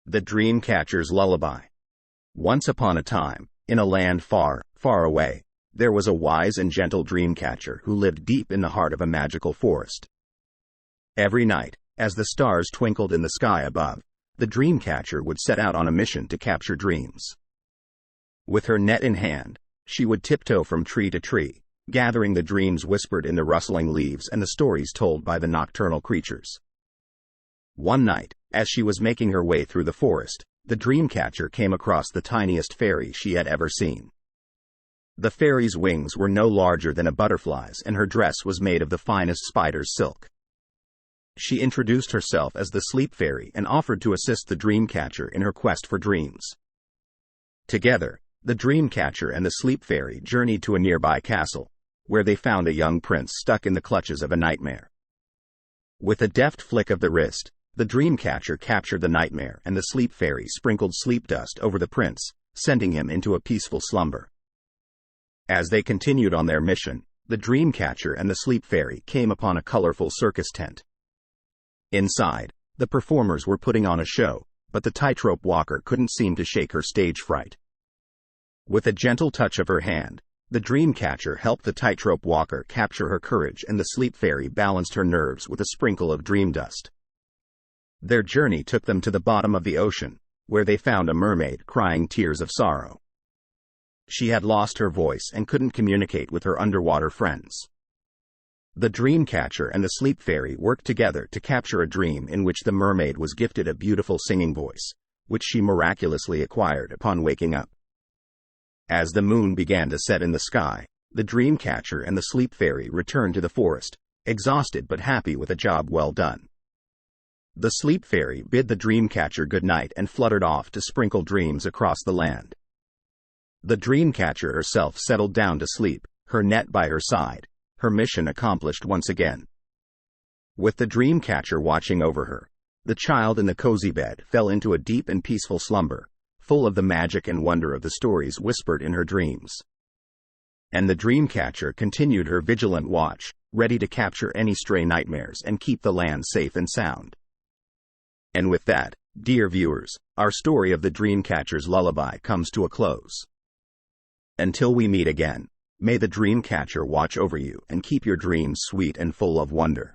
The Dreamcatcher's Lullaby. Once upon a time, in a land far, far away, there was a wise and gentle dreamcatcher who lived deep in the heart of a magical forest. Every night, as the stars twinkled in the sky above, the dreamcatcher would set out on a mission to capture dreams. With her net in hand, she would tiptoe from tree to tree, gathering the dreams whispered in the rustling leaves and the stories told by the nocturnal creatures. One night, as she was making her way through the forest, the dreamcatcher came across the tiniest fairy she had ever seen. The fairy's wings were no larger than a butterfly's, and her dress was made of the finest spider's silk. She introduced herself as the Sleep Fairy and offered to assist the dreamcatcher in her quest for dreams. Together, the dreamcatcher and the Sleep Fairy journeyed to a nearby castle, where they found a young prince stuck in the clutches of a nightmare. With a deft flick of the wrist, the dreamcatcher captured the nightmare, and the Sleep Fairy sprinkled sleep dust over the prince, sending him into a peaceful slumber. As they continued on their mission, the dreamcatcher and the Sleep Fairy came upon a colorful circus tent. Inside, the performers were putting on a show, but the tightrope walker couldn't seem to shake her stage fright. With a gentle touch of her hand, the dreamcatcher helped the tightrope walker capture her courage, and the Sleep Fairy balanced her nerves with a sprinkle of dream dust. Their journey took them to the bottom of the ocean, where they found a mermaid crying tears of sorrow. She had lost her voice and couldn't communicate with her underwater friends. The dreamcatcher and the Sleep Fairy worked together to capture a dream in which the mermaid was gifted a beautiful singing voice, which she miraculously acquired upon waking up. As the moon began to set in the sky, the dreamcatcher and the Sleep Fairy returned to the forest, exhausted but happy with a job well done. The Sleep Fairy bid the dreamcatcher good night and fluttered off to sprinkle dreams across the land. The dreamcatcher herself settled down to sleep, her net by her side, her mission accomplished once again. With the dreamcatcher watching over her, the child in the cozy bed fell into a deep and peaceful slumber, full of the magic and wonder of the stories whispered in her dreams. And the dreamcatcher continued her vigilant watch, ready to capture any stray nightmares and keep the land safe and sound. And with that, dear viewers, our story of the Dreamcatcher's Lullaby comes to a close. Until we meet again, may the Dreamcatcher watch over you and keep your dreams sweet and full of wonder.